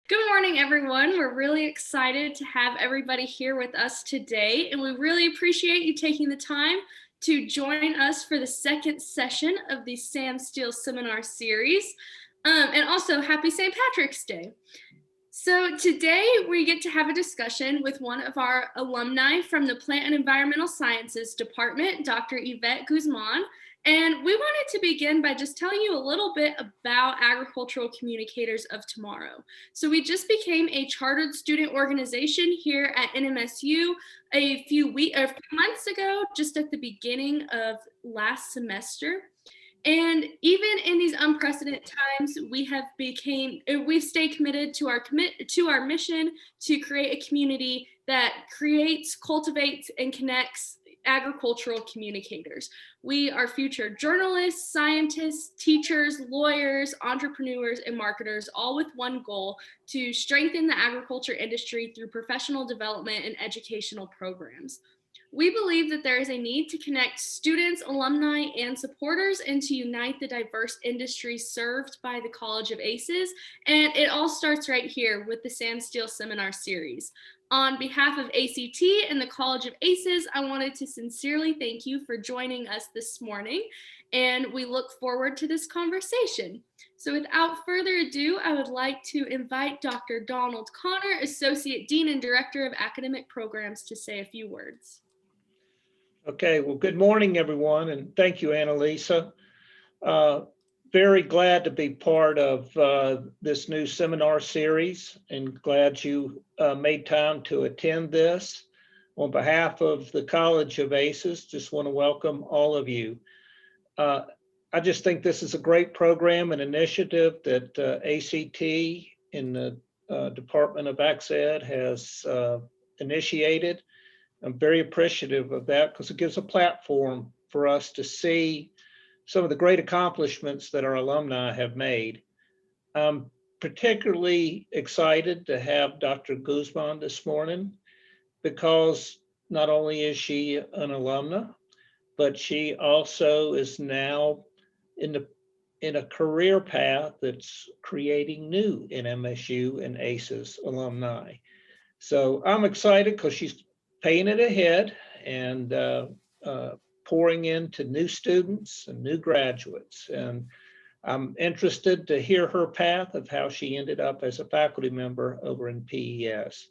Good morning, everyone. We're really excited to have everybody here with us today, and we really appreciate you taking the time to join us for the second session of the Sam Steele Seminar Series. And also, happy St. Patrick's Day. So today we get to have a discussion with one of our alumni from the Plant and Environmental Sciences Department, Dr. Ivette Guzman. And we wanted to begin by just telling you a little bit about Agricultural Communicators of Tomorrow. So we just became a chartered student organization here at NMSU a few months ago, just at the beginning of last semester. And even in these unprecedented times, we've stayed committed to our mission to create a community that creates, cultivates, and connects agricultural communicators. We are future journalists, scientists, teachers, lawyers, entrepreneurs, and marketers, all with one goal: to strengthen the agriculture industry through professional development and educational programs. We believe that there is a need to connect students, alumni, and supporters, and to unite the diverse industries served by the College of ACES. And it all starts right here with the Sam Steele Seminar Series. On behalf of ACT and the College of ACES, I wanted to sincerely thank you for joining us this morning, and we look forward to this conversation. So without further ado, I would like to invite Dr. Donald Connor, Associate Dean and Director of Academic Programs, to say a few words. Okay, well, good morning, everyone, and thank you, Annalisa. Very glad to be part of this new seminar series, and glad you made time to attend this. On behalf of the College of ACES, just want to welcome all of you. I just think this is a great program and initiative that ACT in the Department of AgSed has initiated. I'm very appreciative of that because it gives a platform for us to see some of the great accomplishments that our alumni have made. I'm particularly excited to have Dr. Guzman this morning because not only is she an alumna, but she also is now in a career path that's creating new NMSU and ACES alumni. So I'm excited because she's paying it ahead and pouring into new students and new graduates. And I'm interested to hear her path of how she ended up as a faculty member over in PES.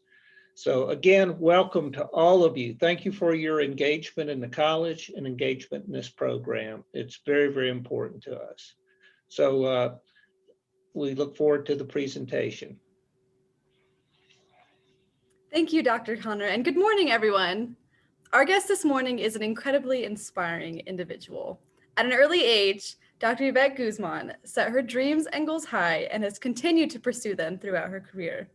So again, welcome to all of you. Thank you for your engagement in the college and engagement in this program. It's very, very important to us. So we look forward to the presentation. Thank you, Dr. Connor, and good morning, everyone. Our guest this morning is an incredibly inspiring individual. At an early age, Dr. Ivette Guzman set her dreams and goals high and has continued to pursue them throughout her career.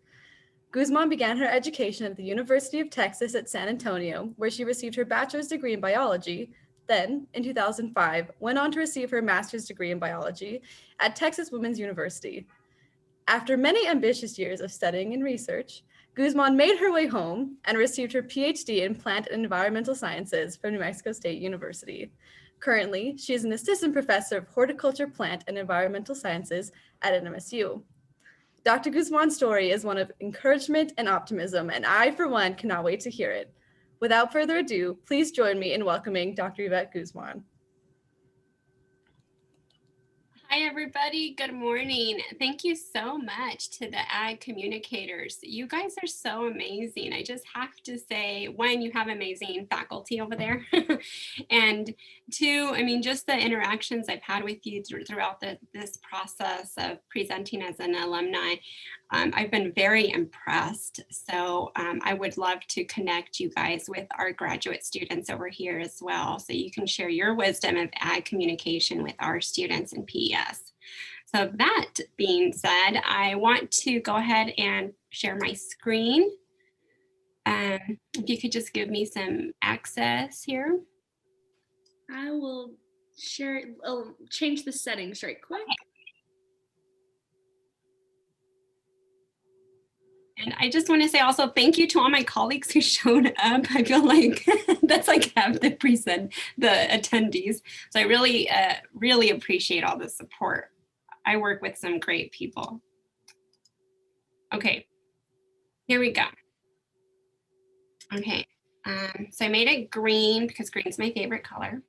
Guzman began her education at the University of Texas at San Antonio, where she received her bachelor's degree in biology. Then, in 2005, went on to receive her master's degree in biology at Texas Women's University. After many ambitious years of studying and research, Guzman made her way home and received her PhD in Plant and Environmental Sciences from New Mexico State University. Currently, she is an assistant professor of horticulture, plant, and environmental sciences at NMSU. Dr. Guzman's story is one of encouragement and optimism, and I, for one, cannot wait to hear it. Without further ado, please join me in welcoming Dr. Ivette Guzman. Hi, everybody. Good morning. Thank you so much to the Ag Communicators. You guys are so amazing. I just have to say, one, you have amazing faculty over there. And two, I mean, just the interactions I've had with you throughout this process of presenting as an alumni, I've been very impressed. So I would love to connect you guys with our graduate students over here as well, so you can share your wisdom of ag communication with our students in PES. So that being said, I want to go ahead and share my screen. If you could just give me some access here. I will share it. I'll change the settings right quick. And I just want to say also thank you to all my colleagues who showed up. I feel like that's like half the attendees. So I really, really appreciate all the support. I work with some great people. Okay, here we go. Okay, so I made it green because green's my favorite color.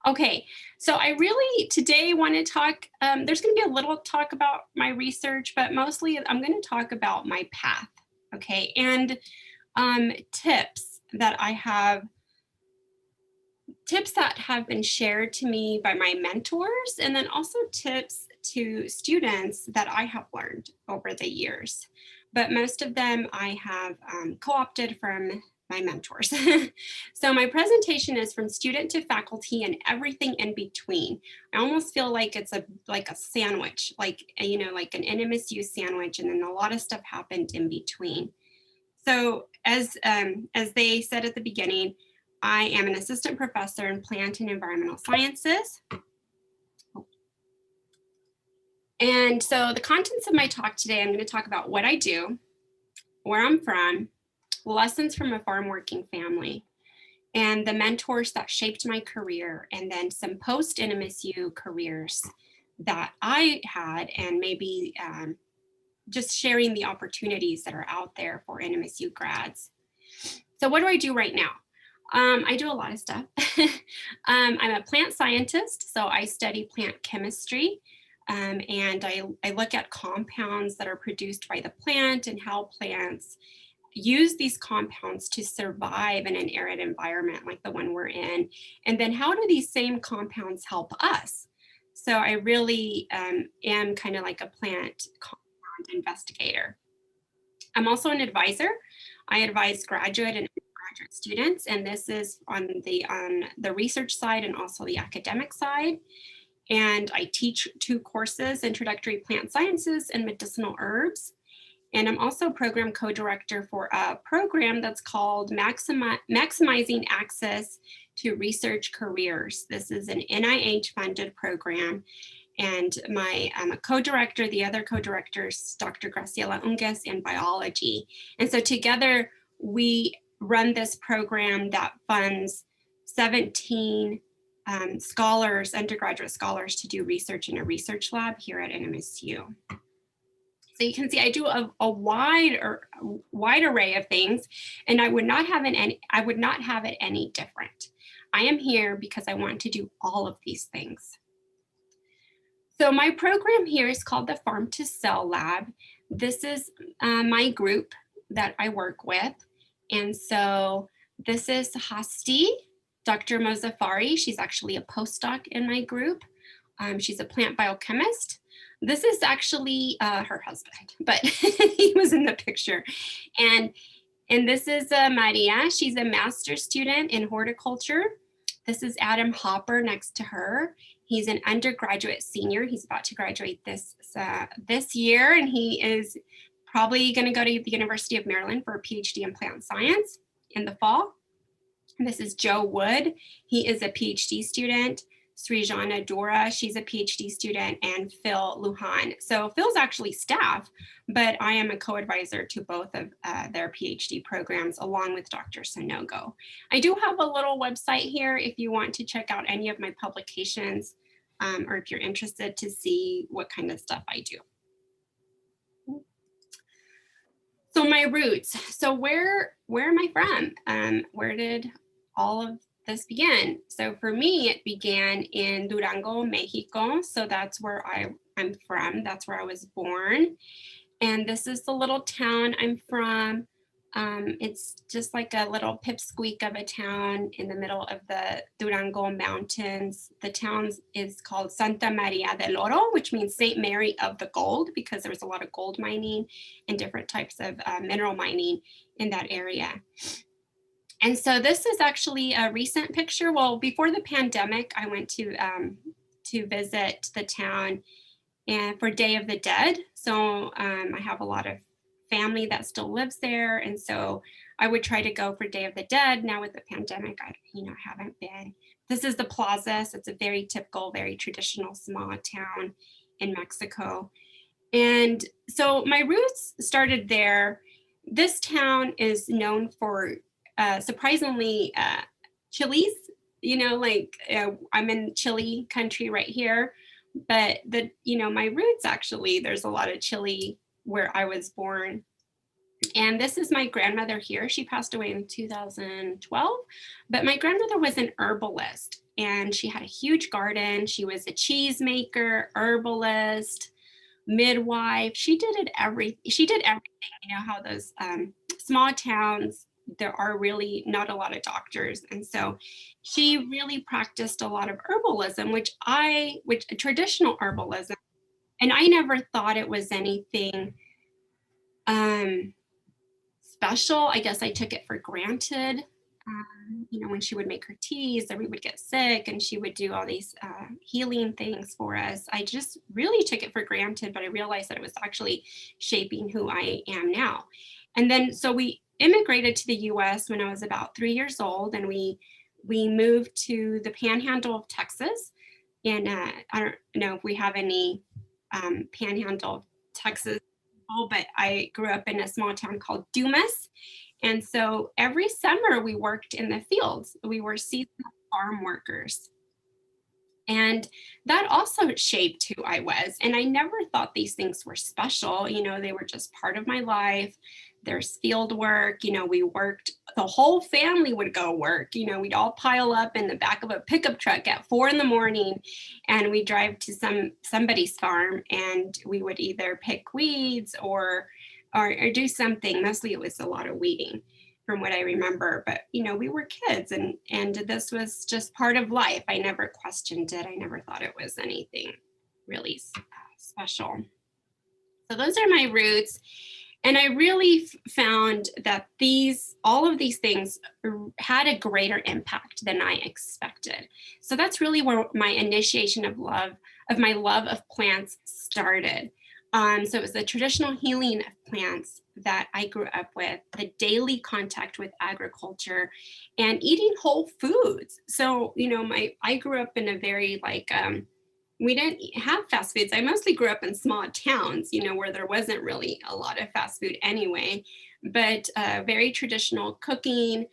Okay, so I really today want to talk, there's going to be a little talk about my research, but mostly I'm going to talk about my path, okay, and tips that have been shared to me by my mentors, and then also tips to students that I have learned over the years. But most of them I have co-opted from my mentors. So my presentation is from student to faculty and everything in between. I almost feel like it's like a sandwich, like, you know, like an NMSU sandwich, and then a lot of stuff happened in between. So as they said at the beginning, I am an assistant professor in plant and environmental sciences. And so the contents of my talk today, I'm going to talk about what I do, where I'm from, lessons from a farm working family, and the mentors that shaped my career, and then some post NMSU careers that I had, and maybe just sharing the opportunities that are out there for NMSU grads. So what do I do right now? I do a lot of stuff. I'm a plant scientist, so I study plant chemistry, and I look at compounds that are produced by the plant and how plants use these compounds to survive in an arid environment like the one we're in. And then how do these same compounds help us? So I really am kind of like a plant compound investigator. I'm also an advisor. I advise graduate and undergraduate students, and this is on the research side and also the academic side. And I teach 2 courses, Introductory Plant Sciences and Medicinal Herbs. And I'm also program co-director for a program that's called Maximizing Access to Research Careers. This is an NIH-funded program. And I'm a co-director, the other co-directors, Dr. Graciela Unges in biology. And so together we run this program that funds 17 scholars, undergraduate scholars, to do research in a research lab here at NMSU. So you can see I do a wide array of things, and I would not have it any different. I am here because I want to do all of these things. So my program here is called the Farm to Cell Lab. This is my group that I work with. And so this is Hasti, Dr. Mozaffari. She's actually a postdoc in my group. She's a plant biochemist. This is actually her husband, but he was in the picture. And this is Maria. She's a master's student in horticulture. This is Adam Hopper next to her. He's an undergraduate senior. He's about to graduate this year, and he is probably going to go to the University of Maryland for a PhD in plant science in the fall. And this is Joe Wood. He is a PhD student. Srijana Dora, she's a PhD student, and Phil Lujan. So Phil's actually staff, but I am a co-advisor to both of their PhD programs along with Dr. Sonogo. I do have a little website here if you want to check out any of my publications, or if you're interested to see what kind of stuff I do. So my roots. So where am I from? Where did all of this began? So for me, it began in Durango, Mexico. So that's where I'm from. That's where I was born. And this is the little town I'm from. It's just like a little pipsqueak of a town in the middle of the Durango mountains. The town is called Santa Maria del Oro, which means St. Mary of the Gold, because there was a lot of gold mining and different types of mineral mining in that area. And so this is actually a recent picture. Well, before the pandemic, I went to visit the town and for Day of the Dead. So I have a lot of family that still lives there. And so I would try to go for Day of the Dead. Now with the pandemic, I haven't been. This is the plaza. So it's a very typical, very traditional small town in Mexico. And so my roots started there. This town is known for surprisingly chilies. I'm in chili country right here. But my roots, actually, there's a lot of Chile where I was born. And this is my grandmother here. She passed away in 2012, but my grandmother was an herbalist and she had a huge garden. She was a cheesemaker, herbalist, midwife. She did everything. How those small towns, there are really not a lot of doctors. And so she really practiced a lot of herbalism, which traditional herbalism. And I never thought it was anything special. I guess I took it for granted. When she would make her teas, or we would get sick and she would do all these healing things for us, I just really took it for granted, but I realized that it was actually shaping who I am now. And then, so we immigrated to the US when I was about 3 years old, and we moved to the panhandle of Texas. And I don't know if we have any panhandle of Texas, but I grew up in a small town called Dumas. And so every summer we worked in the fields. We were seasonal farm workers. And that also shaped who I was. And I never thought these things were special. They were just part of my life. There's field work. We worked, the whole family would go work. We'd all pile up in the back of a pickup truck at 4 a.m. and we'd drive to somebody's farm, and we would either pick weeds or do something. Mostly it was a lot of weeding from what I remember, but we were kids, and this was just part of life. I never questioned it. I never thought it was anything really special. So those are my roots. And I really found that all of these things had a greater impact than I expected. So that's really where my initiation of my love of plants started. So it was the traditional healing of plants that I grew up with, the daily contact with agriculture, and eating whole foods. So, I grew up in a very we didn't have fast foods. I mostly grew up in small towns, where there wasn't really a lot of fast food anyway, but very traditional cooking,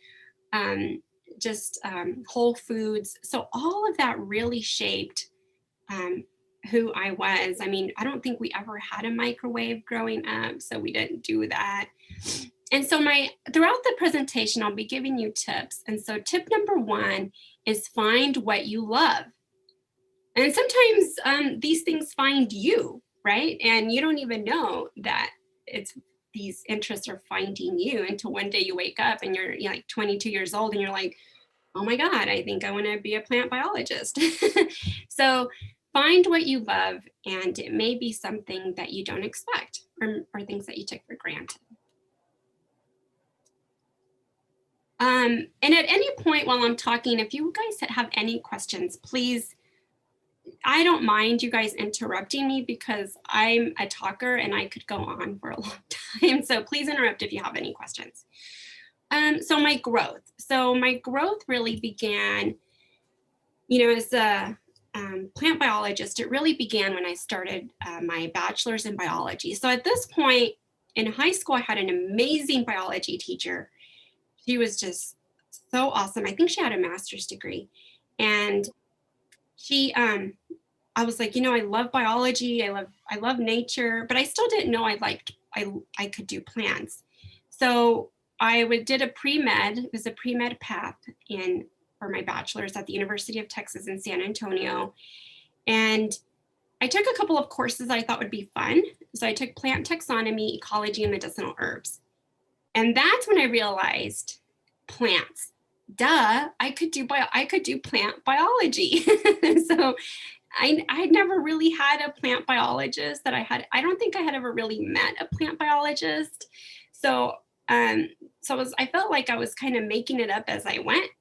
whole foods. So all of that really shaped who I was. I mean, I don't think we ever had a microwave growing up, so we didn't do that. And so throughout the presentation, I'll be giving you tips. And so tip number 1 is find what you love. And sometimes these things find you, right? And you don't even know that these interests are finding you until one day you wake up and you're like 22 years old and you're like, oh my God, I think I want to be a plant biologist. So find what you love, and it may be something that you don't expect or things that you took for granted. And at any point while I'm talking, if you guys have any questions, please, I don't mind you guys interrupting me because I'm a talker and I could go on for a long time. So please interrupt if you have any questions. So my growth really began, as a plant biologist. It really began when I started my bachelor's in biology. So at this point in high school, I had an amazing biology teacher. She was just so awesome. I think she had a master's degree. And I was like, I love biology. I love nature, but I still didn't know I could do plants. So I did a pre-med. It was a pre-med path for my bachelor's at the University of Texas in San Antonio. And I took a couple of courses I thought would be fun. So I took plant taxonomy, ecology, and medicinal herbs. And that's when I realized plants. Duh, I could do plant biology. So I never really had a plant biologist I don't think I had ever really met a plant biologist. So I felt like I was kind of making it up as I went.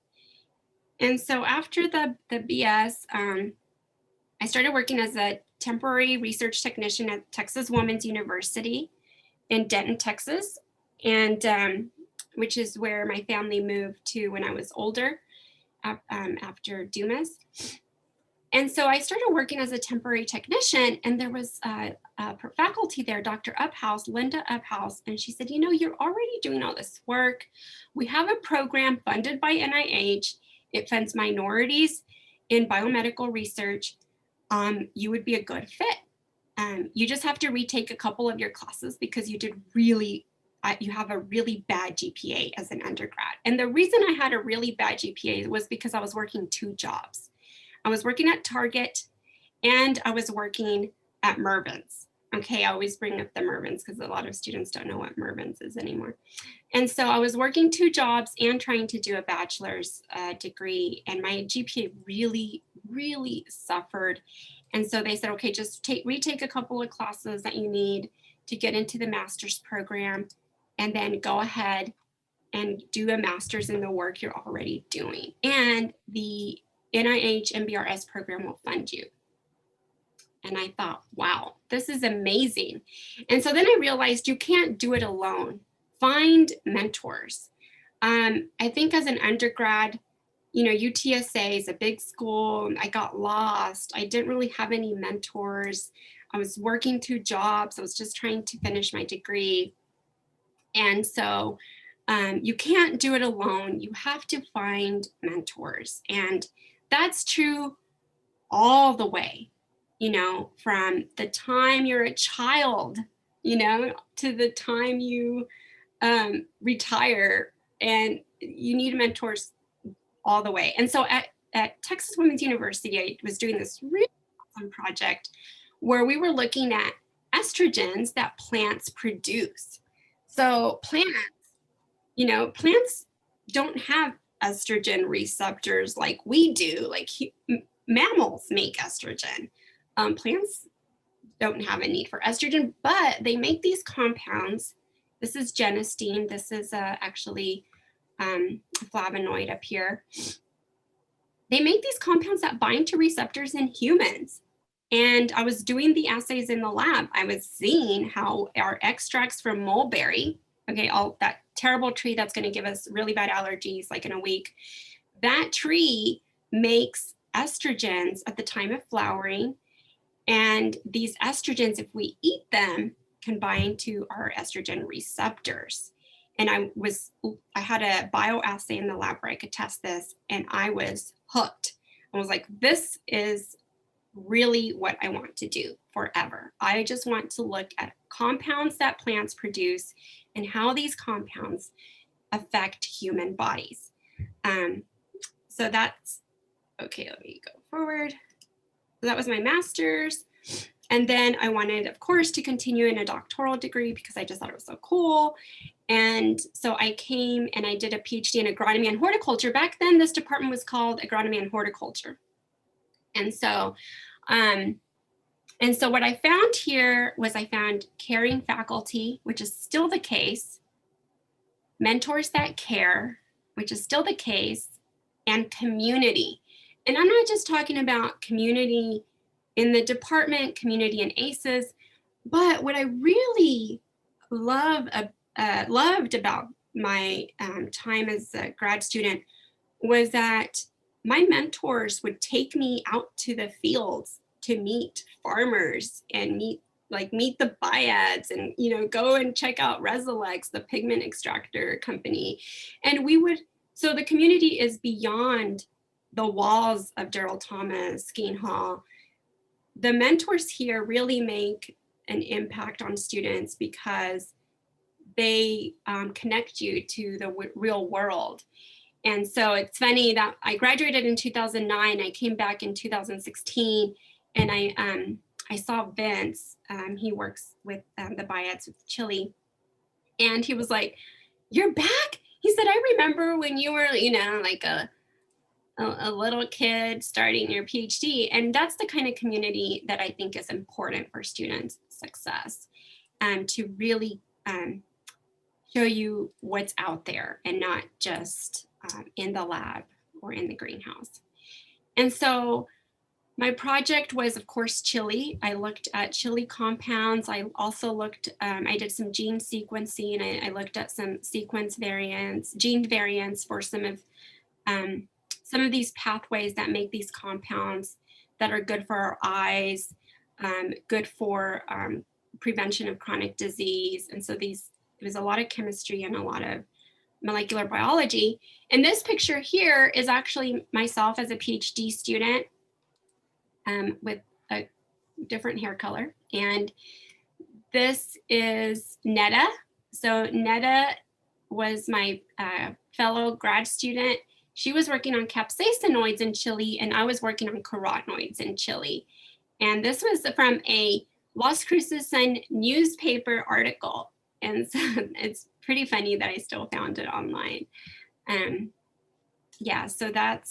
And so after the BS, I started working as a temporary research technician at Texas Women's University in Denton, Texas, and which is where my family moved to when I was older, after Dumas. And so I started working as a temporary technician, and there was a faculty there, Dr. Uphouse, Linda Uphouse, and she said, you're already doing all this work. We have a program funded by NIH. It funds minorities in biomedical research. you would be a good fit. You just have to retake a couple of your classes because you did really, you have a really bad GPA as an undergrad. And the reason I had a really bad GPA was because I was working 2 jobs. I was working at Target and I was working at Mervyn's. Okay, I always bring up the Mervyn's because a lot of students don't know what Mervyn's is anymore. And so I was working 2 jobs and trying to do a bachelor's degree, and my GPA really, really suffered. And so they said, okay, just retake a couple of classes that you need to get into the master's program, and then go ahead and do a master's in the work you're already doing. And the NIH MBRS program will fund you. And I thought, wow, this is amazing. And so then I realized you can't do it alone. Find mentors. I think as an undergrad, you know, UTSA is a big school. I got lost. I didn't really have any mentors. I was working 2 jobs. I was just trying to finish my degree. And so you can't do it alone. You have to find mentors. And that's true all the way, you know, from the time you're a child, you know, to the time you retire, and you need mentors all the way. And so at Texas Women's University, I was doing this really awesome project where we were looking at estrogens that plants produce. So plants, you know, plants don't have estrogen receptors like we do, like mammals make estrogen. Plants don't have a need for estrogen, but they make these compounds. This is genistein. This is actually a flavonoid up here. They make these compounds that bind to receptors in humans. And I was doing the assays in the lab. I was seeing how our extracts from mulberry, okay, all that terrible tree that's going to give us really bad allergies like in a week, that tree makes estrogens at the time of flowering. And these estrogens, if we eat them, can bind to our estrogen receptors. And I had a bioassay in the lab where I could test this, and I was hooked. I was like, this is really what I want to do forever. I just want to look at compounds that plants produce and how these compounds affect human bodies. So that's, okay, let me go forward. So that was my master's. And then I wanted, of course, to continue in a doctoral degree because I just thought it was so cool. And so I came and I did a PhD in agronomy and horticulture. Back then, this department was called agronomy and horticulture. And so what I found here was I found caring faculty, which is still the case, mentors that care, which is still the case, and community. And I'm not just talking about community in the department, community in ACEs, but what I really loved about my time as a grad student was that my mentors would take me out to the fields to meet farmers and meet the bioads and, you know, go and check out Resilex, the pigment extractor company. And so the community is beyond the walls of Daryl Thomas, Skeen Hall. The mentors here really make an impact on students because they connect you to the real world. And so it's funny that I graduated in 2009. I came back in 2016, and I saw Vince. He works with the bioads with Chile, and he was like, "You're back?" He said, "I remember when you were, you know, like a little kid starting your PhD." And that's the kind of community that I think is important for students' success, to really show you what's out there and not just in the lab or in the greenhouse. And so my project was, of course, chili. I looked at chili compounds. I also looked, I did some gene sequencing. I looked at some sequence variants, gene variants for some of these pathways that make these compounds that are good for our eyes, good for prevention of chronic disease. And so there was a lot of chemistry and a lot of molecular biology. And this picture here is actually myself as a PhD student with different hair color. And this is Netta. So Netta was my fellow grad student. She was working on capsaicinoids in chili, and I was working on carotenoids in chili. And this was from a Las Cruces Sun newspaper article. And so it's pretty funny that I still found it online. Yeah, so that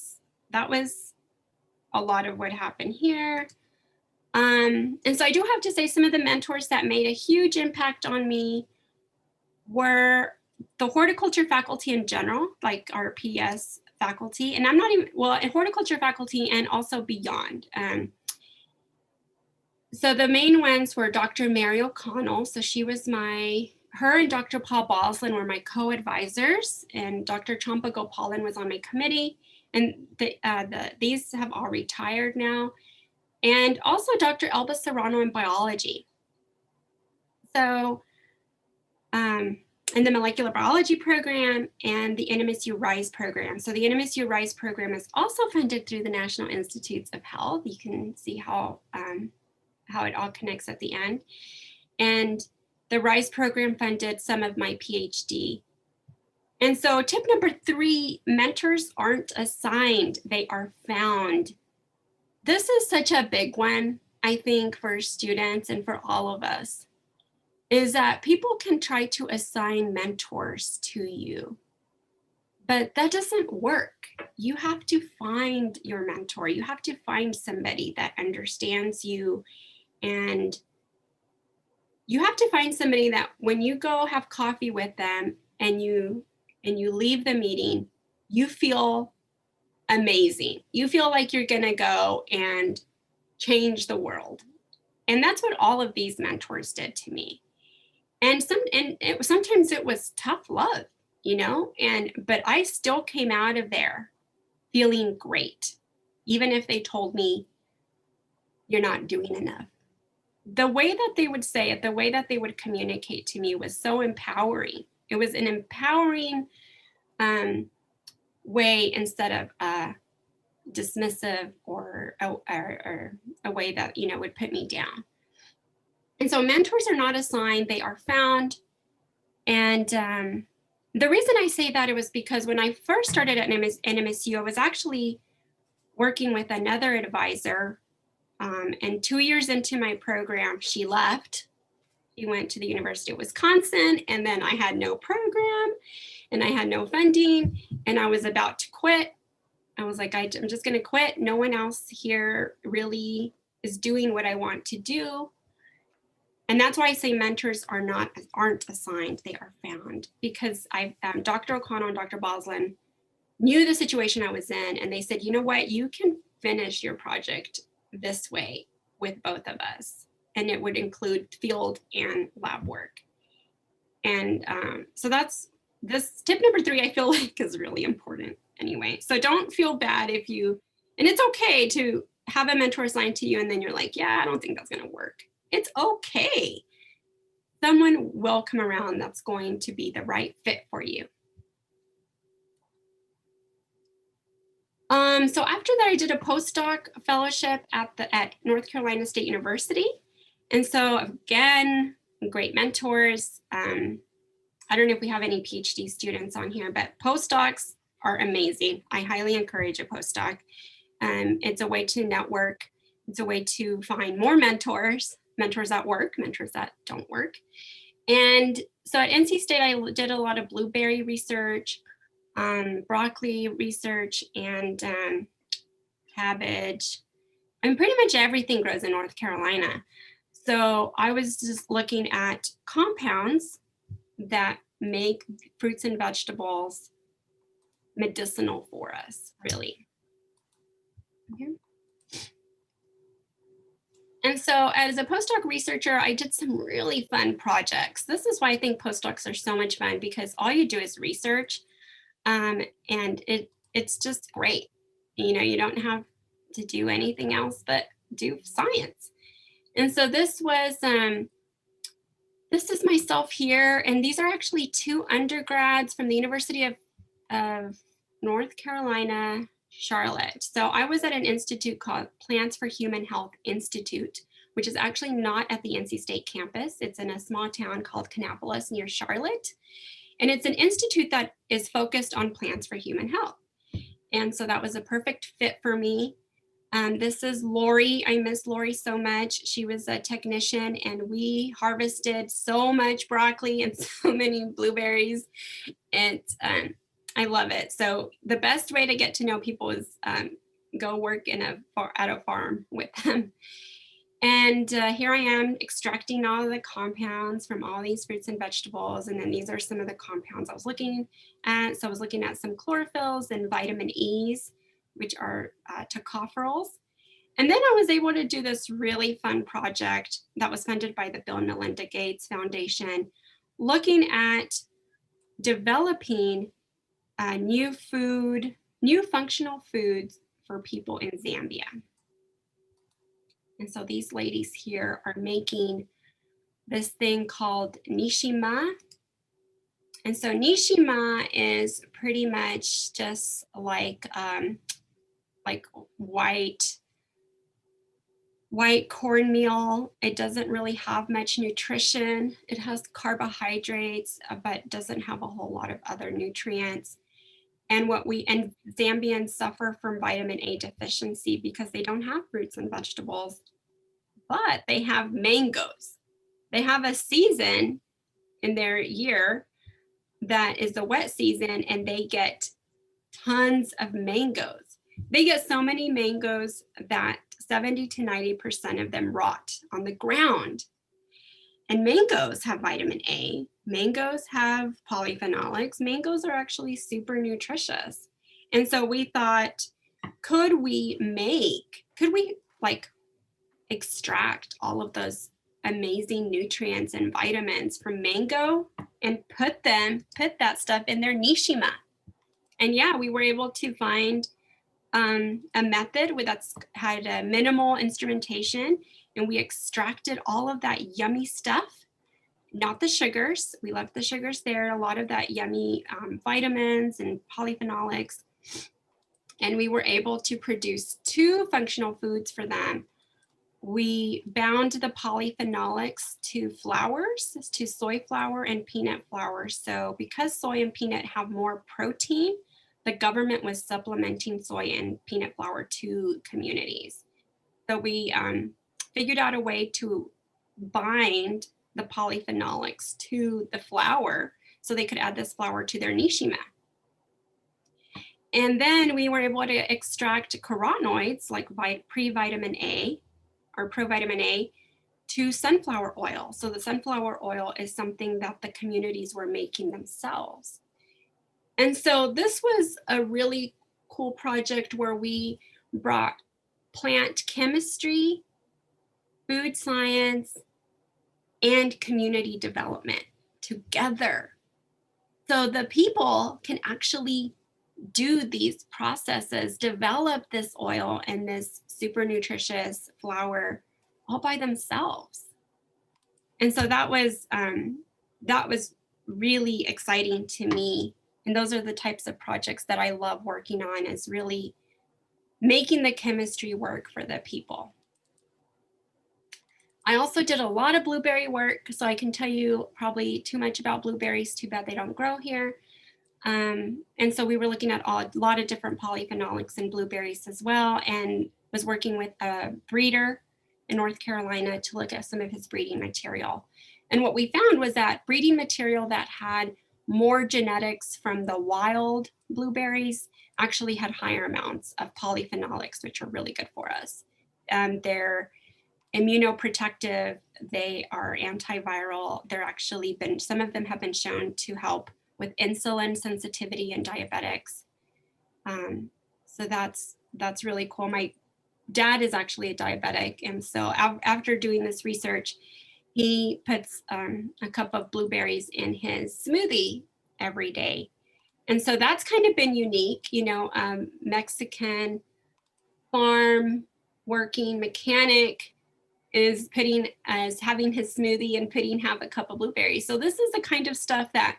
was a lot of what happened here. And so I do have to say some of the mentors that made a huge impact on me were the horticulture faculty in general, like our PS faculty, and I'm not even, well, horticulture faculty and also beyond. So the main ones were Dr. Mary O'Connell. So she was her and Dr. Paul Boslin were my co-advisors, and Dr. Champa Gopalan was on my committee. And these have all retired now. And also Dr. Elba Serrano in biology. So, in the molecular biology program and the NMSU RISE program. So the NMSU RISE program is also funded through the National Institutes of Health. You can see how it all connects at the end. And the RISE program funded some of my PhD. And so tip number 3, mentors aren't assigned, they are found. This is such a big one, I think, for students and for all of us, is that people can try to assign mentors to you, but that doesn't work. You have to find your mentor. You have to find somebody that understands you, and you have to find somebody that when you go have coffee with them and you leave the meeting, you feel amazing. You feel like you're gonna go and change the world. And that's what all of these mentors did to me. And sometimes it was tough love, but I still came out of there feeling great, even if they told me you're not doing enough. The way that they would say it, the way that they would communicate to me was so empowering. It was an empowering way instead of dismissive or a way that would put me down. And so mentors are not assigned, they are found. And the reason I say that, it was because when I first started at NMSU, I was actually working with another advisor. And 2 years into my program, she left. She went to the University of Wisconsin, and then I had no program and I had no funding, and I was about to quit. I was like, I'm just gonna quit. No one else here really is doing what I want to do. And that's why I say mentors aren't assigned, they are found. Because Dr. O'Connell and Dr. Boslin knew the situation I was in, and they said, you know what, you can finish your project this way with both of us. And it would include field and lab work. And so that's this tip number 3, I feel like is really important anyway. So don't feel bad and it's okay to have a mentor assigned to you and then you're like, yeah, I don't think that's gonna work. It's okay. Someone will come around that's going to be the right fit for you. So after that, I did a postdoc fellowship at North Carolina State University. And so again, great mentors. I don't know if we have any PhD students on here, but postdocs are amazing. I highly encourage a postdoc. It's a way to network. It's a way to find more mentors that work, mentors that don't work. And so at NC State, I did a lot of blueberry research, broccoli research, and cabbage, and pretty much everything grows in North Carolina. So I was just looking at compounds that make fruits and vegetables medicinal for us, really. Okay. And so as a postdoc researcher, I did some really fun projects. This is why I think postdocs are so much fun, because all you do is research, and it's just great. You don't have to do anything else but do science. And so this is myself here, and these are actually 2 undergrads from the University of North Carolina, Charlotte. So I was at an institute called Plants for Human Health Institute, which is actually not at the NC State campus. It's in a small town called Kannapolis near Charlotte. And it's an institute that is focused on plants for human health. And so that was a perfect fit for me. This is Lori. I miss Lori so much. She was a technician and we harvested so much broccoli and so many blueberries. And I love it. So the best way to get to know people is go work at a farm with them. And here I am extracting all of the compounds from all these fruits and vegetables. And then these are some of the compounds I was looking at. So I was looking at some chlorophylls and vitamin E's, which are tocopherols. And then I was able to do this really fun project that was funded by the Bill and Melinda Gates Foundation, looking at developing new functional foods for people in Zambia. And so these ladies here are making this thing called nishima. And so nishima is pretty much just like white cornmeal. It doesn't really have much nutrition. It has carbohydrates, but doesn't have a whole lot of other nutrients. And Zambians suffer from vitamin A deficiency because they don't have fruits and vegetables, but they have mangoes. They have a season in their year that is the wet season, and they get tons of mangoes. They get so many mangoes that 70 to 90% of them rot on the ground. And mangoes have vitamin A. Mangoes have polyphenolics. Mangoes are actually super nutritious. And so we thought, could we extract all of those amazing nutrients and vitamins from mango and put that stuff in their nishima? And yeah, we were able to find a method that's had a minimal instrumentation, and we extracted all of that yummy stuff, not the sugars. We left the sugars there, a lot of that yummy vitamins and polyphenolics. And we were able to produce 2 functional foods for them. We bound the polyphenolics to flours, to soy flour and peanut flour. So because soy and peanut have more protein, the government was supplementing soy and peanut flour to communities. So we figured out a way to bind the polyphenolics to the flour so they could add this flour to their nishima. And then we were able to extract carotenoids like pre-vitamin A or provitamin A to sunflower oil. So the sunflower oil is something that the communities were making themselves. And so this was a really cool project where we brought plant chemistry, food science, and community development together. So the people can actually do these processes, develop this oil and this super nutritious flour all by themselves. And so that was really exciting to me. And those are the types of projects that I love working on, is really making the chemistry work for the people. I also did a lot of blueberry work, so I can tell you probably too much about blueberries. Too bad they don't grow here. And so we were looking at a lot of different polyphenolics in blueberries as well, and was working with a breeder in North Carolina to look at some of his breeding material. And what we found was that breeding material that had more genetics from the wild blueberries actually had higher amounts of polyphenolics, which are really good for us. They're immunoprotective, they are antiviral. They're actually some of them have been shown to help with insulin sensitivity and diabetics. So that's really cool. My dad is actually a diabetic. And so after doing this research, he puts a cup of blueberries in his smoothie every day. And so that's kind of been unique, Mexican farm working mechanic is having his smoothie and have a cup of blueberries. So this is the kind of stuff that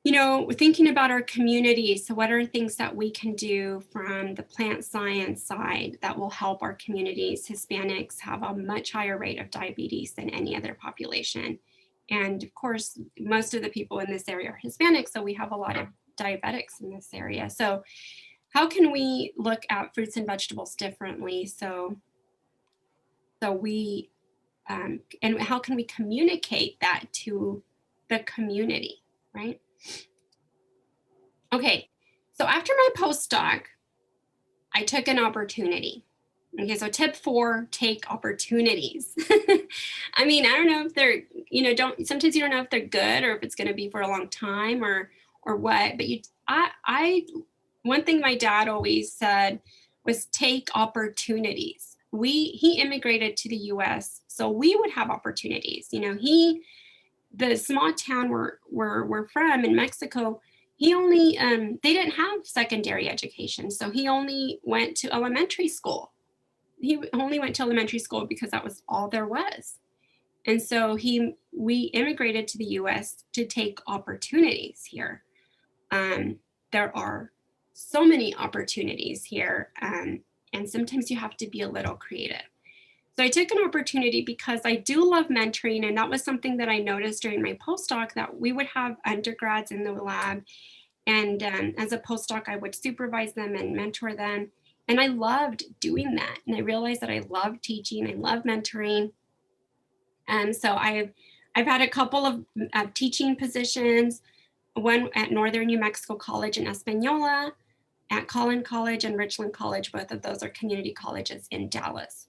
you know, thinking about our community. So what are things that we can do from the plant science side that will help our communities? Hispanics have a much higher rate of diabetes than any other population. And of course, most of the people in this area are Hispanic, so we have a lot of diabetics in this area. So how can we look at fruits and vegetables differently? So we, and how can we communicate that to the community, right? Okay, so after my postdoc, I took an opportunity. Okay, so tip 4, take opportunities. I mean, I don't know if they're, you know, sometimes you don't know if they're good or if it's going to be for a long time or what, but one thing my dad always said was take opportunities. He immigrated to the US, so we would have opportunities. You know, the small town we're from in Mexico, he only, they didn't have secondary education. So he only went to elementary school. He only went to elementary school because that was all there was. And so we immigrated to the US to take opportunities here. There are so many opportunities here. And sometimes you have to be a little creative. So I took an opportunity because I do love mentoring, and that was something that I noticed during my postdoc, that we would have undergrads in the lab, and as a postdoc, I would supervise them and mentor them, and I loved doing that. And I realized that I love teaching, I love mentoring, and so I've had a couple of teaching positions, one at Northern New Mexico College in Espanola, at Collin College and Richland College. Both of those are community colleges in Dallas.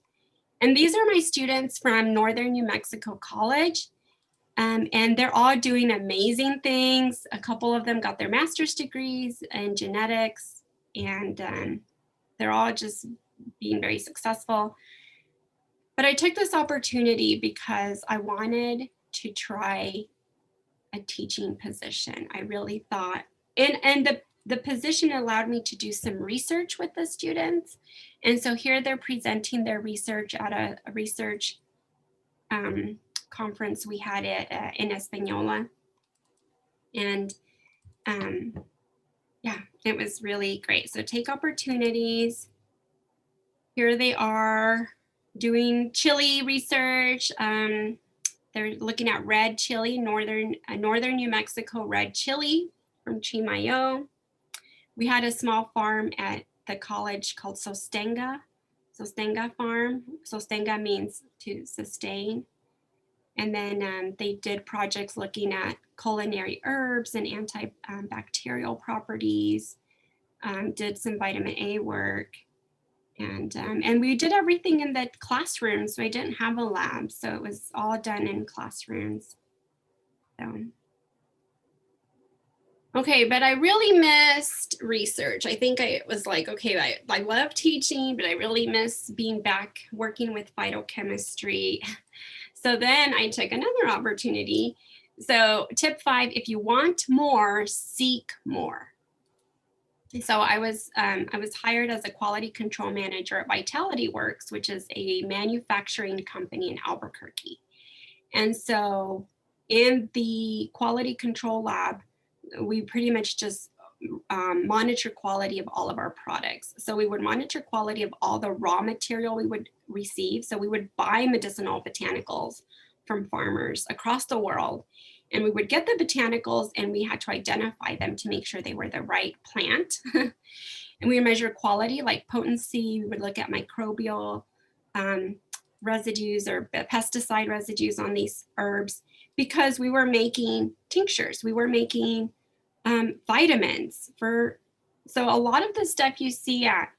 And these are my students from Northern New Mexico College. And they're all doing amazing things. A couple of them got their master's degrees in genetics, and they're all just being very successful. But I took this opportunity because I wanted to try a teaching position. I really thought, and the position allowed me to do some research with the students. And so here they're presenting their research at a research conference we had it in Espanola. And yeah, it was really great. So take opportunities. Here they are doing chili research. They're looking at red chili, northern New Mexico red chili from Chimayo. We had a small farm at the college called Sostenga Farm. Sostenga means to sustain. And then they did projects looking at culinary herbs and antibacterial properties, did some vitamin A work. And we did everything in the classroom. So I didn't have a lab. So it was all done in classrooms. So. Okay, but I really missed research. I think I was like, okay, I love teaching, but I really miss being back working with phytochemistry. So then I took another opportunity. So tip 5, if you want more, seek more. So I was hired as a quality control manager at Vitality Works, which is a manufacturing company in Albuquerque. And so in the quality control lab, we pretty much just monitor quality of all of our products. So we would monitor quality of all the raw material we would receive. So we would buy medicinal botanicals from farmers across the world, and we would get the botanicals and we had to identify them to make sure they were the right plant. And we would measure quality like potency. We would look at microbial residues or pesticide residues on these herbs, because we were making tinctures, we were making vitamins so a lot of the stuff you see at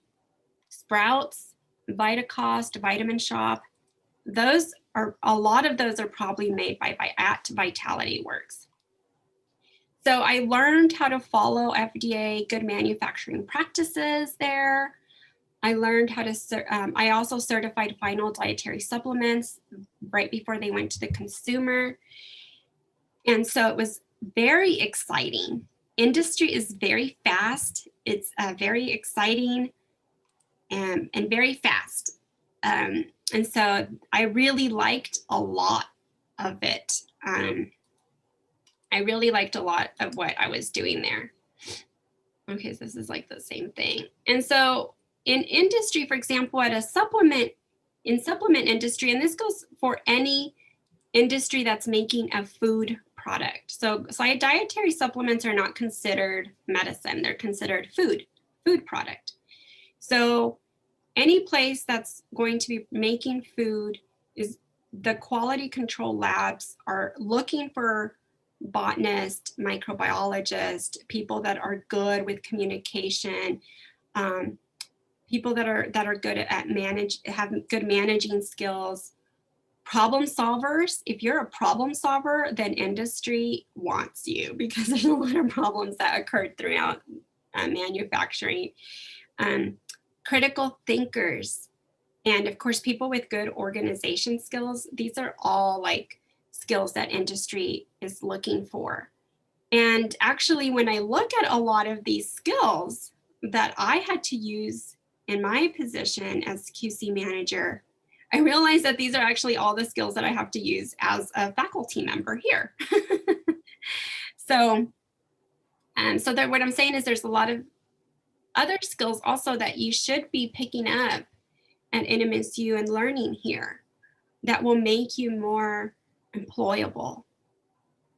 Sprouts, Vitacost, Vitamin Shop, a lot of those are probably made at Vitality Works. So I learned how to follow FDA good manufacturing practices there. I learned how to, I also certified final dietary supplements right before they went to the consumer. And so it was very exciting. Industry is very fast. It's very exciting and very fast. And so I really liked a lot of it. I really liked a lot of what I was doing there. Okay, so this is like the same thing. And so in industry, for example, at a supplement industry, and this goes for any industry that's making a food product. So dietary supplements are not considered medicine. They're considered food product. So any place that's going to be making food, is the quality control labs are looking for botanists, microbiologists, people that are good with communication, people that are good at have good managing skills, problem solvers. If you're a problem solver, then industry wants you, because there's a lot of problems that occurred throughout manufacturing. Critical thinkers, and of course, people with good organization skills. These are all like skills that industry is looking for. And actually, when I look at a lot of these skills that I had to use in my position as QC manager, I realized that these are actually all the skills that I have to use as a faculty member here. So what I'm saying is there's a lot of other skills also that you should be picking up at NMSU and learning here that will make you more employable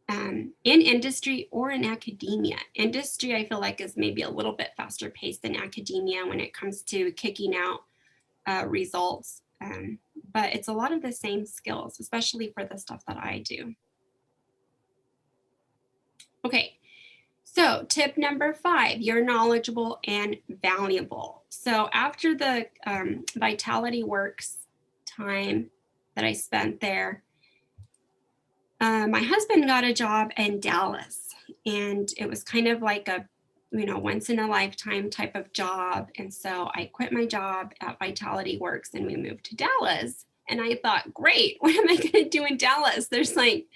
in industry or in academia. Industry, I feel like, is maybe a little bit faster paced than academia when it comes to kicking out results. But it's a lot of the same skills, especially for the stuff that I do. Okay, so tip number 5, you're knowledgeable and valuable. So after the Vitality Works time that I spent there, my husband got a job in Dallas, and it was kind of like a once in a lifetime type of job. And so I quit my job at Vitality Works and we moved to Dallas. And I thought, great, what am I going to do in Dallas? There's like,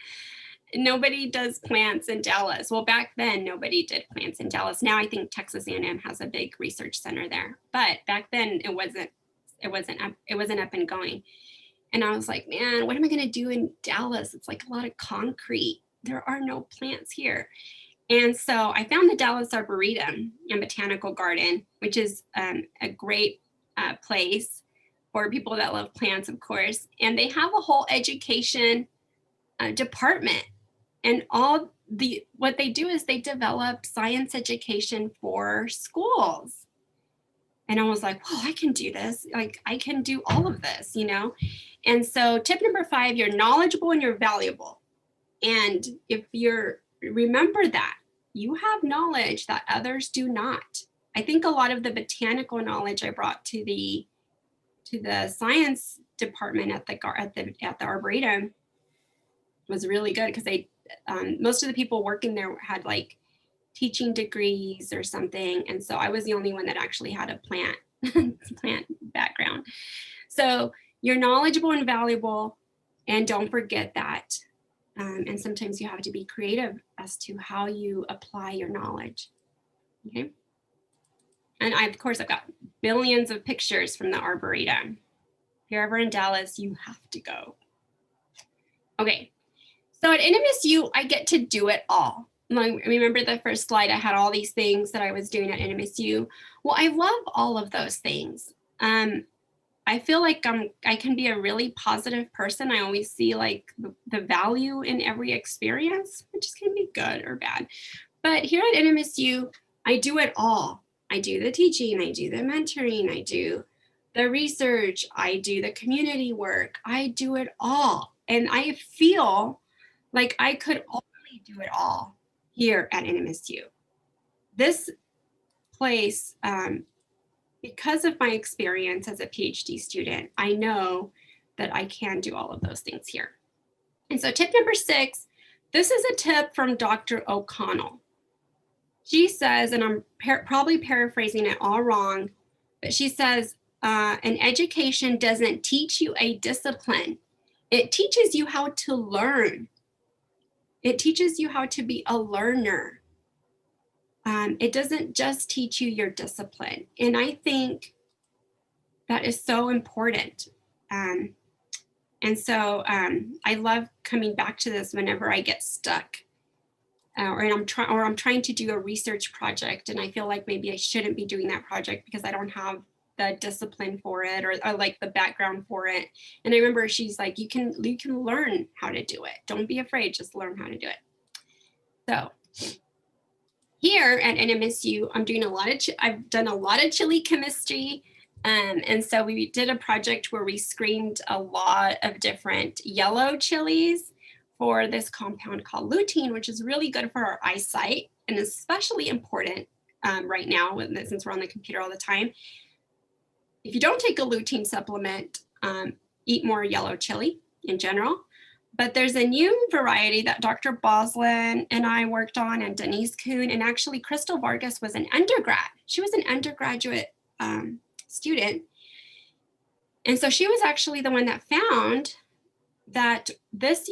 nobody does plants in Dallas. Well, back then, nobody did plants in Dallas. Now I think Texas A&M has a big research center there. But back then it wasn't up and going. And I was like, man, what am I going to do in Dallas? It's like a lot of concrete. There are no plants here. And so I found the Dallas Arboretum and Botanical Garden, which is a great place for people that love plants, of course. And they have a whole education department. And what they do is they develop science education for schools. And I was like, well, I can do this. Like, I can do all of this, And so tip number 5, you're knowledgeable and you're valuable. And if remember that you have knowledge that others do not. I think a lot of the botanical knowledge I brought to the science department at the Arboretum was really good, because most of the people working there had like teaching degrees or something, and so I was the only one that actually had a plant background. So you're knowledgeable and valuable, and don't forget that. And sometimes you have to be creative as to how you apply your knowledge. Okay. And I've got billions of pictures from the Arboretum. If you're ever in Dallas, you have to go. Okay. So at NMSU, I get to do it all. Remember the first slide, I had all these things that I was doing at NMSU. Well, I love all of those things. I feel like I can be a really positive person. I always see like the value in every experience, which is going to be good or bad. But here at NMSU, I do it all. I do the teaching, I do the mentoring, I do the research, I do the community work, I do it all. And I feel like I could only do it all here at NMSU. This place, because of my experience as a PhD student, I know that I can do all of those things here. And so tip number 6, this is a tip from Dr. O'Connell. She says, and I'm probably paraphrasing it all wrong, but she says, an education doesn't teach you a discipline. It teaches you how to learn. It teaches you how to be a learner. It doesn't just teach you your discipline. And I think that is so important. And so I love coming back to this whenever I get stuck or I'm trying to do a research project, and I feel like maybe I shouldn't be doing that project because I don't have the discipline for it, or like the background for it. And I remember she's like, you can learn how to do it. Don't be afraid, just learn how to do it. So here at NMSU, I've done a lot of chili chemistry. And so we did a project where we screened a lot of different yellow chilies for this compound called lutein, which is really good for our eyesight and especially important right now since we're on the computer all the time. If you don't take a lutein supplement, eat more yellow chili in general. But there's a new variety that Dr. Boslin and I worked on, and Denise Kuhn, and actually Crystal Vargas was an undergrad. She was an undergraduate student. And so she was actually the one that found that this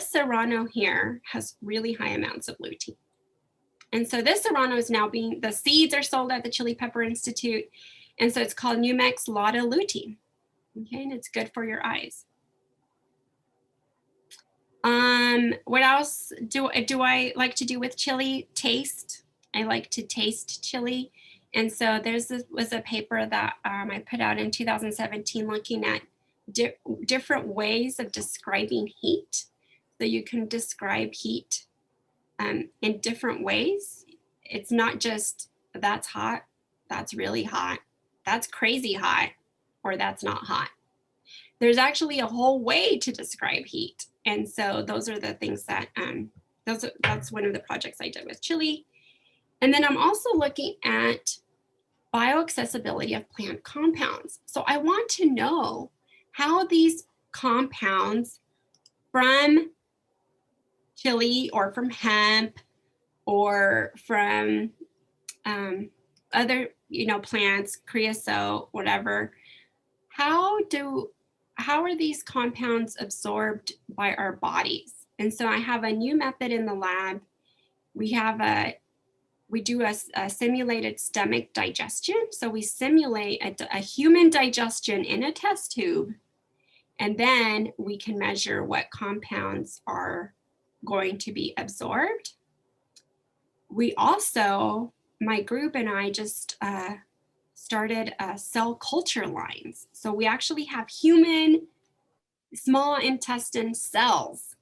serrano here has really high amounts of lutein. And so this serrano is now the seeds are sold at the Chili Pepper Institute. And so it's called Numex Lauda lutein. Okay, and it's good for your eyes. What else do I like to do with chili? Taste. I like to taste chili. And so was a paper that I put out in 2017 looking at different ways of describing heat. So you can describe heat in different ways. It's not just that's hot, that's really hot, that's crazy hot, or that's not hot. There's actually a whole way to describe heat. And so those are the things that, that's one of the projects I did with chili. And then I'm also looking at bioaccessibility of plant compounds. So I want to know how these compounds from chili or from hemp or from other, plants, creosote, whatever, how are these compounds absorbed by our bodies? And so I have a new method in the lab. We do a simulated stomach digestion. So we simulate a human digestion in a test tube, and then we can measure what compounds are going to be absorbed. We also, my group and I just started cell culture lines. So we actually have human small intestine cells,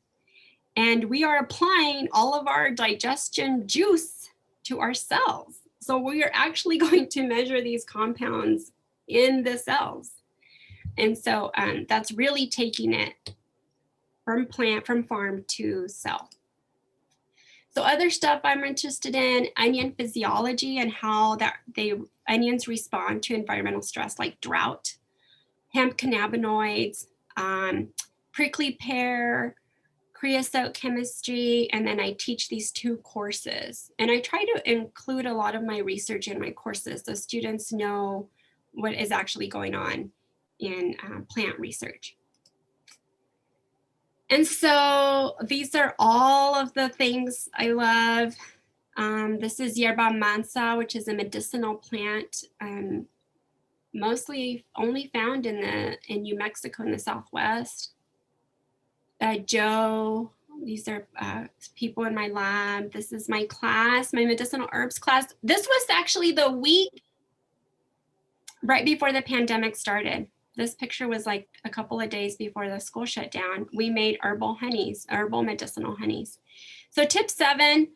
and we are applying all of our digestion juice to our cells. So we are actually going to measure these compounds in the cells. And so that's really taking it from farm to cell. So other stuff I'm interested in, onion physiology and how onions respond to environmental stress like drought, hemp cannabinoids, prickly pear, creosote chemistry, and then I teach these 2 courses. And I try to include a lot of my research in my courses so students know what is actually going on in plant research. And so these are all of the things I love. This is yerba mansa, which is a medicinal plant, mostly only found in New Mexico in the Southwest. Joe, these are people in my lab. This is my class, my medicinal herbs class. This was actually the week right before the pandemic started. This picture was like a couple of days before the school shut down. We made herbal medicinal honeys. So tip 7,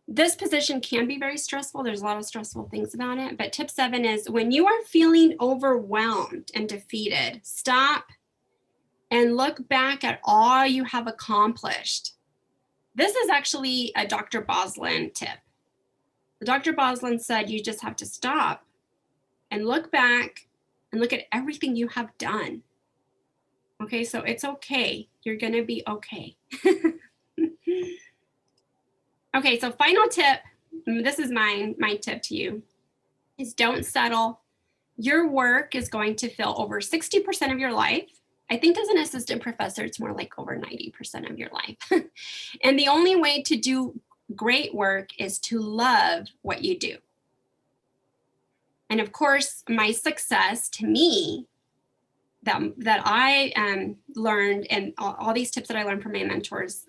this position can be very stressful. There's a lot of stressful things about it. But tip 7 is when you are feeling overwhelmed and defeated, stop and look back at all you have accomplished. This is actually a Dr. Boslin tip. Dr. Boslin said you just have to stop and look back and look at everything you have done. Okay, so it's okay. You're gonna be okay. Okay, so final tip, this is my tip to you, is don't settle. Your work is going to fill over 60% of your life. I think as an assistant professor, it's more like over 90% of your life. And the only way to do great work is to love what you do. And of course, my success to me, that I learned, and all these tips that I learned from my mentors,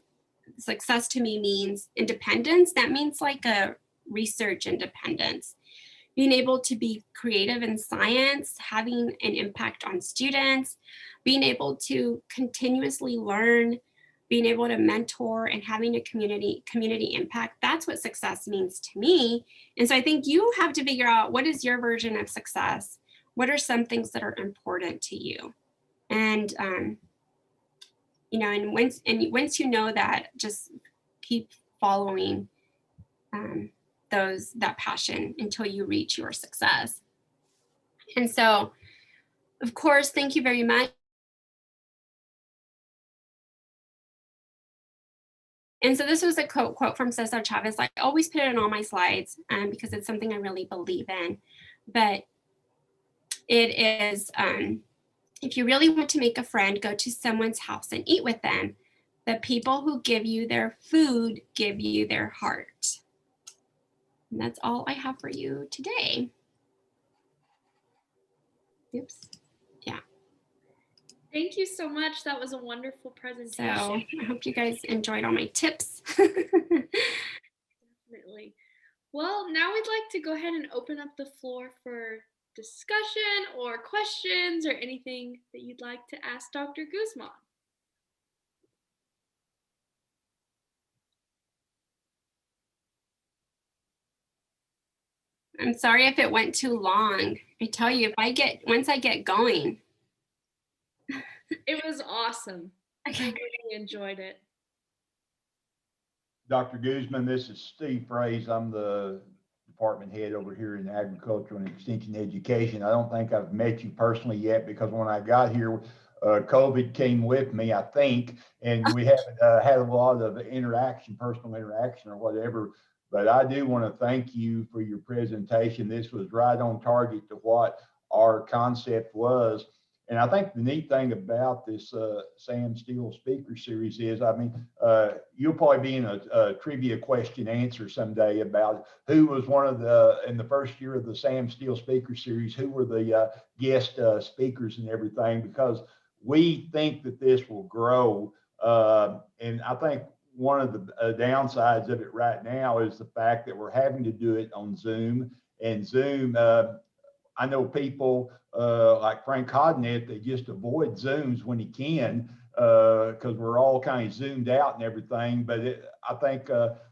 success to me means independence. That means like a research independence, being able to be creative in science, having an impact on students, being able to continuously learn, being able to mentor, and having a community impact. That's what success means to me. And so I think you have to figure out, what is your version of success? What are some things that are important to you? And you know, and once you know that, just keep following that passion until you reach your success. And so, of course, thank you very much. And so this was a quote from Cesar Chavez. I always put it in all my slides because it's something I really believe in. But it is, if you really want to make a friend, go to someone's house and eat with them. The people who give you their food give you their heart. And that's all I have for you today. Oops. Yeah. Thank you so much. That was a wonderful presentation. So I hope you guys enjoyed all my tips. Definitely. Well, now we'd like to go ahead and open up the floor for discussion or questions or anything that you'd like to ask Dr. Guzman. I'm sorry if it went too long. I tell you, once I get going. It was awesome. Okay. I really enjoyed it. Dr. Guzman, this is Steve Fraze. I'm the department head over here in agriculture and extension education. I don't think I've met you personally yet because when I got here, COVID came with me, I think, and we haven't had a lot of personal interaction or whatever. But I do want to thank you for your presentation. This was right on target to what our concept was. And I think the neat thing about this Sam Steele speaker series is, I mean, you'll probably be in a trivia question answer someday about who was in the first year of the Sam Steele speaker series, who were the guest speakers and everything, because we think that this will grow. And I think one of the downsides of it right now is the fact that we're having to do it on Zoom. And Zoom, I know people like Frank Hodnett, they just avoid Zooms when he can because we're all kind of zoomed out and everything. But I think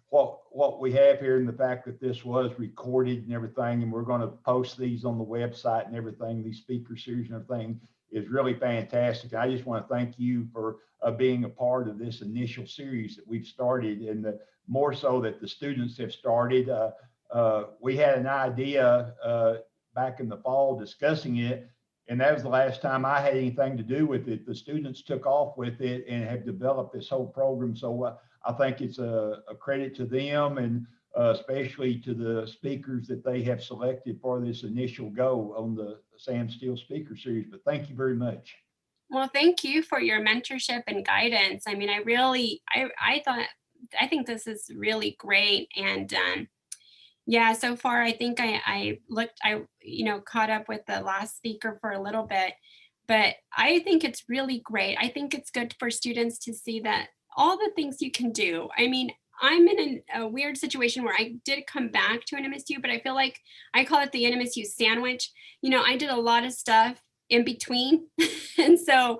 what we have here and the fact that this was recorded and everything, and we're going to post these on the website and everything, these speaker series and everything, is really fantastic. I just want to thank you for being a part of this initial series that we've started, and more so that the students have started. We had an idea back in the fall discussing it, and that was the last time I had anything to do with it. The students took off with it and have developed this whole program. So I think it's a credit to them, and especially to the speakers that they have selected for this initial go on the Sam Steele speaker series. But thank you very much. Well, thank you for your mentorship and guidance. I mean, I think this is really great. And yeah, so far, I think I caught up with the last speaker for a little bit, but I think it's really great. I think it's good for students to see that all the things you can do. I mean, I'm in a weird situation where I did come back to NMSU, but I feel like I call it the NMSU sandwich. You know, I did a lot of stuff in between. And so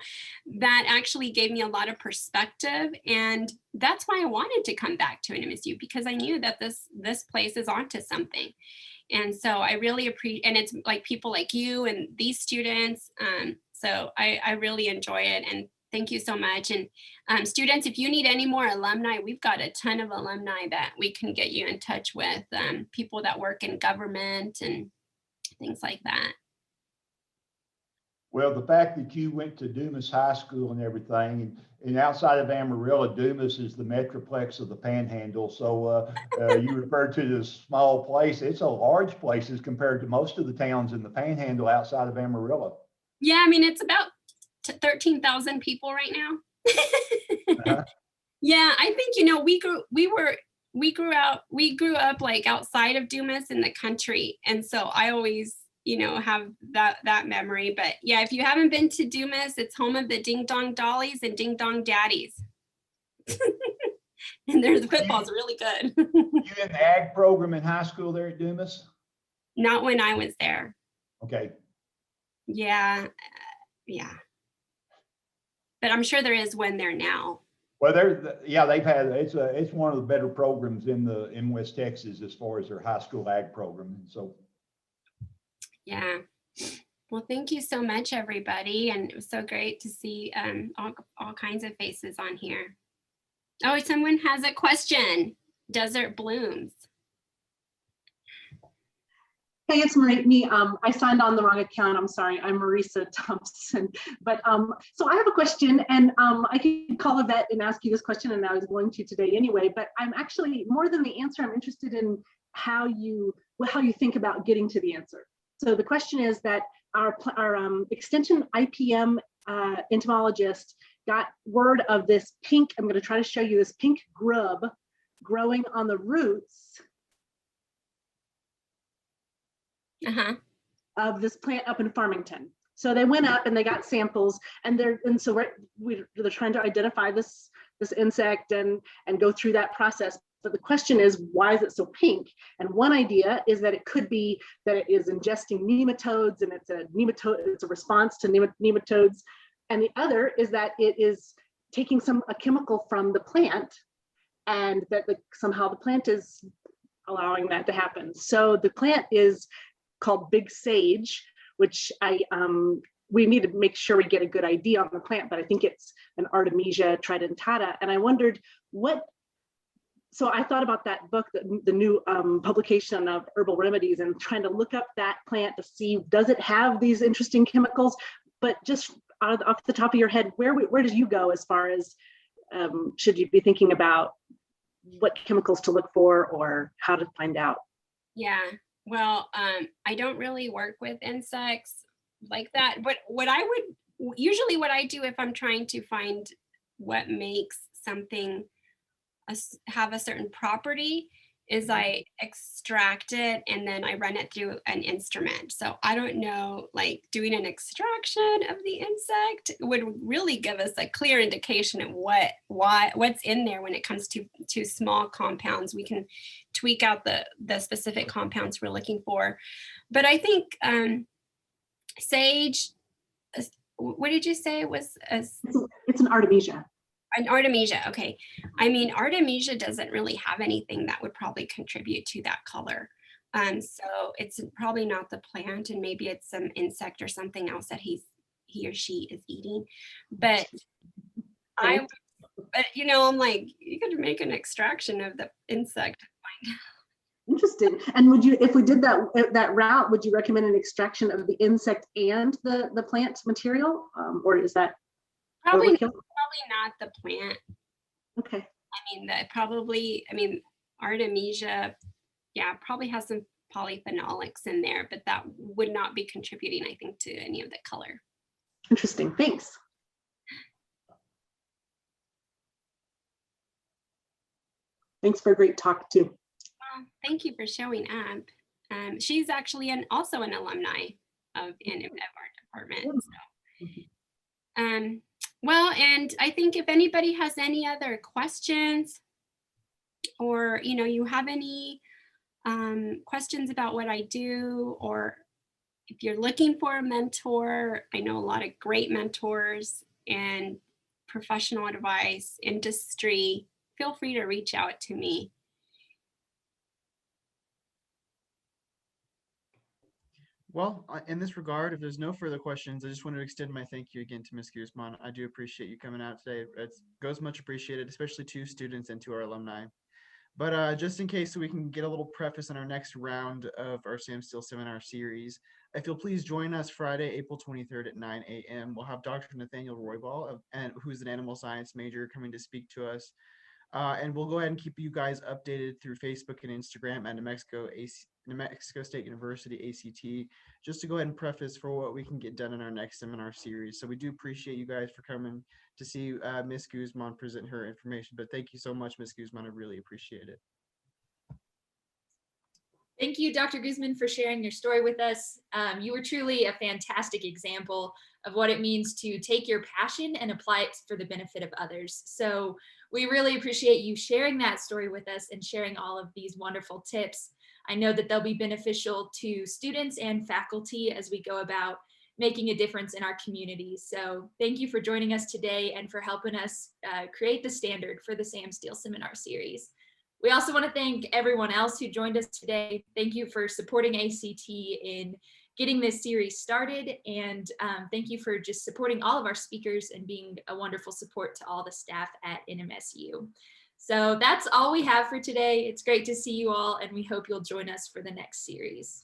that actually gave me a lot of perspective. And that's why I wanted to come back to NMSU, because I knew that this place is onto something. And so I really appreciate, and it's like people like you and these students. So I really enjoy it. And thank you so much. And students, if you need any more alumni, we've got a ton of alumni that we can get you in touch with, people that work in government and things like that. Well, the fact that you went to Dumas High School and everything, and outside of Amarillo, Dumas is the metroplex of the Panhandle. So you referred to this small place. It's a large place as compared to most of the towns in the Panhandle outside of Amarillo. Yeah, I mean, it's about 13,000 people right now. Yeah, I think, you know, we grew up like outside of Dumas in the country. And so I always, you know, have that memory. But yeah, if you haven't been to Dumas, it's home of the Ding Dong Dollies and Ding Dong Daddies. and their football's really good. You in the ag program in high school there at Dumas? Not when I was there. Okay. Yeah, yeah. But I'm sure there is one there now. Well, they've had, it's one of the better programs in West Texas as far as their high school ag program. So. Yeah. Well, thank you so much, everybody. And it was so great to see all kinds of faces on here. Oh, someone has a question. Desert blooms. Hey, it's me. I signed on the wrong account. I'm sorry. I'm Marisa Thompson. But so I have a question, and I could call Ivette and ask you this question, and I was going to today anyway. But I'm actually, more than the answer, I'm interested in how you think about getting to the answer. So the question is that our extension IPM entomologist got word of this pink. I'm going to try to show you this pink grub growing on the roots of this plant up in Farmington. So they went up and they got samples, and they're trying to identify this insect and go through that process. But the question is, why is it so pink? And one idea is that it could be that it is ingesting nematodes, and it's a response to nematodes. And the other is that it is taking a chemical from the plant, and that somehow the plant is allowing that to happen. So the plant is called big sage, which we need to make sure we get a good idea on the plant, but I think it's an Artemisia tridentata. And I wondered so I thought about that book, the new publication of herbal remedies, and trying to look up that plant to see, does it have these interesting chemicals? But just off the top of your head, where do you go as far as, should you be thinking about what chemicals to look for or how to find out? Yeah, well, I don't really work with insects like that, but what I do if I'm trying to find what makes something have a certain property is I extract it and then I run it through an instrument. So I don't know, like doing an extraction of the insect would really give us a clear indication of what's in there when it comes to small compounds. We can tweak out the specific compounds we're looking for. But I think sage, what did you say it was? It's an Artemisia. An Artemisia, okay. I mean, Artemisia doesn't really have anything that would probably contribute to that color. So it's probably not the plant, and maybe it's some insect or something else that he or she is eating. But I'm like, you could make an extraction of the insect. Interesting. And would you, if we did that route, would you recommend an extraction of the insect and the plant material, or is that probably not the plant? Okay. I mean, Artemisia, yeah, probably has some polyphenolics in there, but that would not be contributing, I think, to any of the color. Interesting. Thanks. Thanks for a great talk too. Well, thank you for showing up. She's actually also an alumni of our department. So. Well, and I think if anybody has any other questions, or you have any questions about what I do, or if you're looking for a mentor, I know a lot of great mentors and professional advice, industry, feel free to reach out to me. Well, in this regard, if there's no further questions, I just want to extend my thank you again to Ms. Guzman. I do appreciate you coming out today. It goes much appreciated, especially to students and to our alumni. But just in case so we can get a little preface in our next round of our Sam Steele seminar series, if you'll please join us Friday, April 23rd at 9 a.m. We'll have Dr. Nathaniel Roybal, who's an animal science major, coming to speak to us. And we'll go ahead and keep you guys updated through Facebook and Instagram at New Mexico State University, ACT, just to go ahead and preface for what we can get done in our next seminar series. So we do appreciate you guys for coming to see Ms. Guzman present her information. But thank you so much, Ms. Guzman. I really appreciate it. Thank you, Dr. Guzman, for sharing your story with us. You were truly a fantastic example of what it means to take your passion and apply it for the benefit of others. So we really appreciate you sharing that story with us and sharing all of these wonderful tips. I know that they'll be beneficial to students and faculty as we go about making a difference in our community. So thank you for joining us today and for helping us create the standard for the Sam Steele Seminar Series. We also want to thank everyone else who joined us today. Thank you for supporting ACT in getting this series started. And thank you for just supporting all of our speakers and being a wonderful support to all the staff at NMSU. So that's all we have for today. It's great to see you all, and we hope you'll join us for the next series.